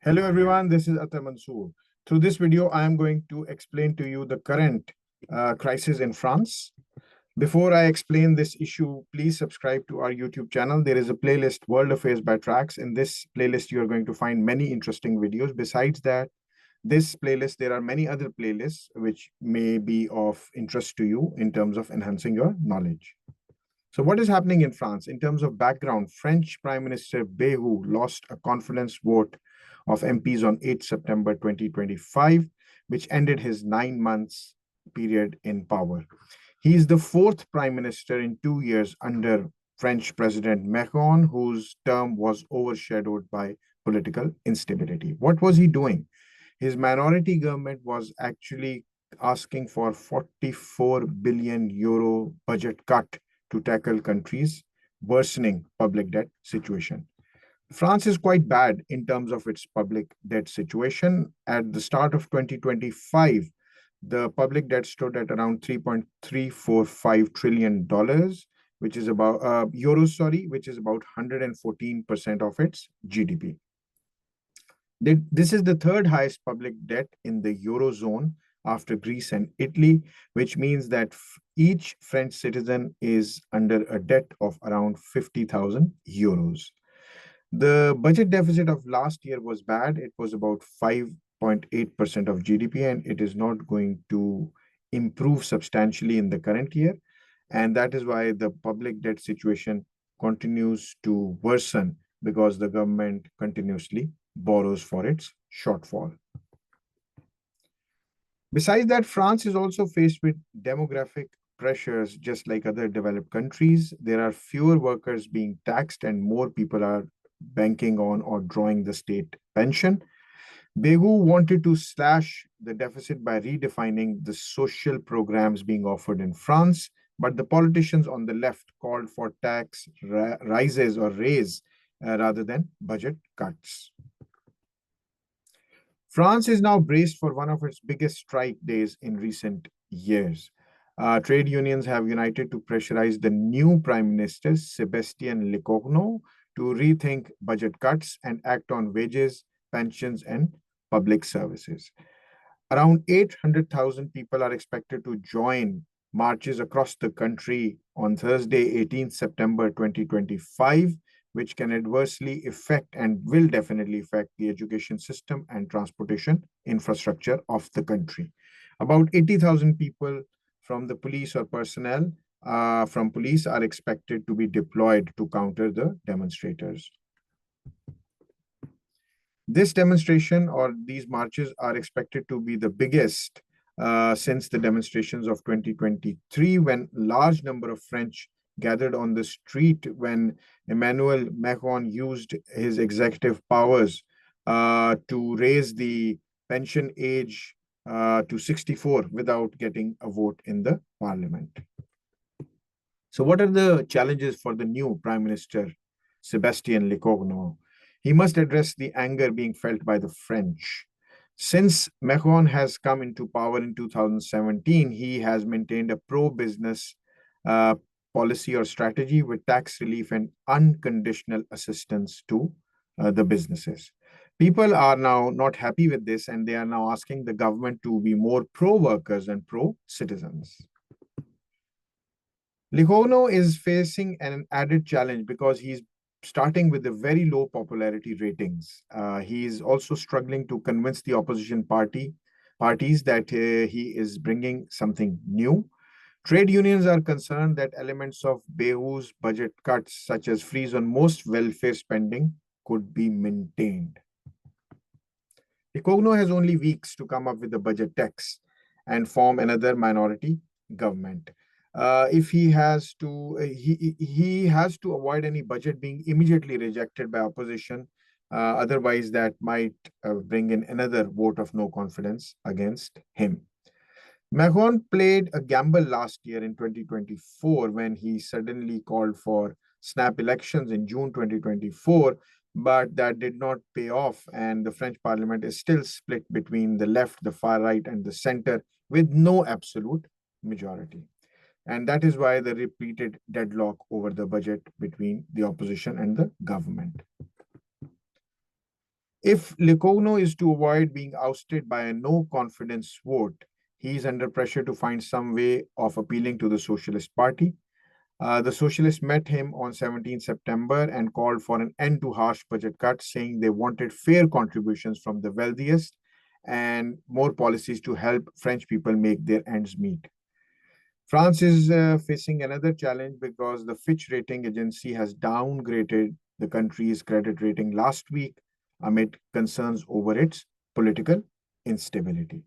Hello everyone, this is Athar Mansoor. Through this video, I am going to explain to you the current crisis in France. Before I explain this issue, please subscribe to our YouTube channel. There is a playlist, World Affairs by TRACS. In this playlist, you are going to find many interesting videos. Besides that, this playlist, there are many other playlists which may be of interest to you in terms of enhancing your knowledge. So what is happening in France? In terms of background, French Prime Minister Bayrou lost a confidence vote of MPs on 8 September 2025, which ended his 9 months period in power. He is the fourth prime minister in 2 years under French President Macron, whose term was overshadowed by political instability. What was he doing? His minority government was actually asking for 44 billion euro budget cut to tackle countries' worsening public debt situation. France is quite bad in terms of its public debt situation. At the start of 2025, the public debt stood at around $3.345 trillion, which is about euros, sorry, which is about 114% of its GDP. This is the third highest public debt in the Eurozone after Greece and Italy, which means that each French citizen is under a debt of around 50,000 euros. The budget deficit of last year was bad. It was about 5.8% of GDP, and it is not going to improve substantially in the current year. And that is why the public debt situation continues to worsen because the government continuously borrows for its shortfall. Besides that, France is also faced with demographic pressures, just like other developed countries. There are fewer workers being taxed and more people are banking on or drawing the state pension. Bayrou wanted to slash the deficit by redefining the social programs being offered in France, but the politicians on the left called for tax rises or raise rather than budget cuts. France is now braced for one of its biggest strike days in recent years. Trade unions have united to pressurize the new Prime Minister, Sébastien Lecornu, to rethink budget cuts and act on wages, pensions, and public services. Around 800,000 people are expected to join marches across the country on Thursday, 18th September 2025, which can adversely affect and will definitely affect the education system and transportation infrastructure of the country. About 80,000 people from the police or personnel from police are expected to be deployed to counter the demonstrators. This demonstration or these marches are expected to be the biggest since the demonstrations of 2023, when large number of French gathered on the street when Emmanuel Macron used his executive powers to raise the pension age to 64 without getting a vote in the parliament. So what are the challenges for the new Prime Minister, Sébastien Lecornu? He must address the anger being felt by the French. Since Macron has come into power in 2017, he has maintained a pro-business policy or strategy with tax relief and unconditional assistance to the businesses. People are now not happy with this, and they are now asking the government to be more pro-workers and pro-citizens. Lecornu is facing an added challenge because he's starting with the very low popularity ratings. He is also struggling to convince the opposition parties that he is bringing something new. Trade unions are concerned that elements of Bayrou's budget cuts, such as freeze on most welfare spending, could be maintained. Lecornu has only weeks to come up with a budget text and form another minority government. If he has to, he has to avoid any budget being immediately rejected by opposition. Otherwise, that might bring in another vote of no confidence against him. Macron played a gamble last year in 2024 when he suddenly called for snap elections in June 2024, but that did not pay off, and the French parliament is still split between the left, the far right, and the center with no absolute majority. And that is why the repeated deadlock over the budget between the opposition and the government. If Licogno is to avoid being ousted by a no confidence vote, he is under pressure to find some way of appealing to the Socialist Party. The Socialists met him on 17 September and called for an end to harsh budget cuts, saying they wanted fair contributions from the wealthiest and more policies to help French people make their ends meet. France is facing another challenge because the Fitch rating agency has downgraded the country's credit rating last week amid concerns over its political instability.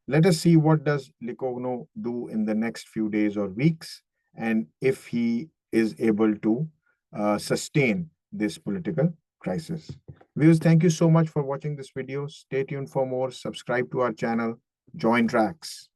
Let us see what does Licogno do in the next few days or weeks, and if he is able to sustain this political crisis. Viewers, thank you so much for watching this video. Stay tuned for more. Subscribe to our channel. Join TRACS.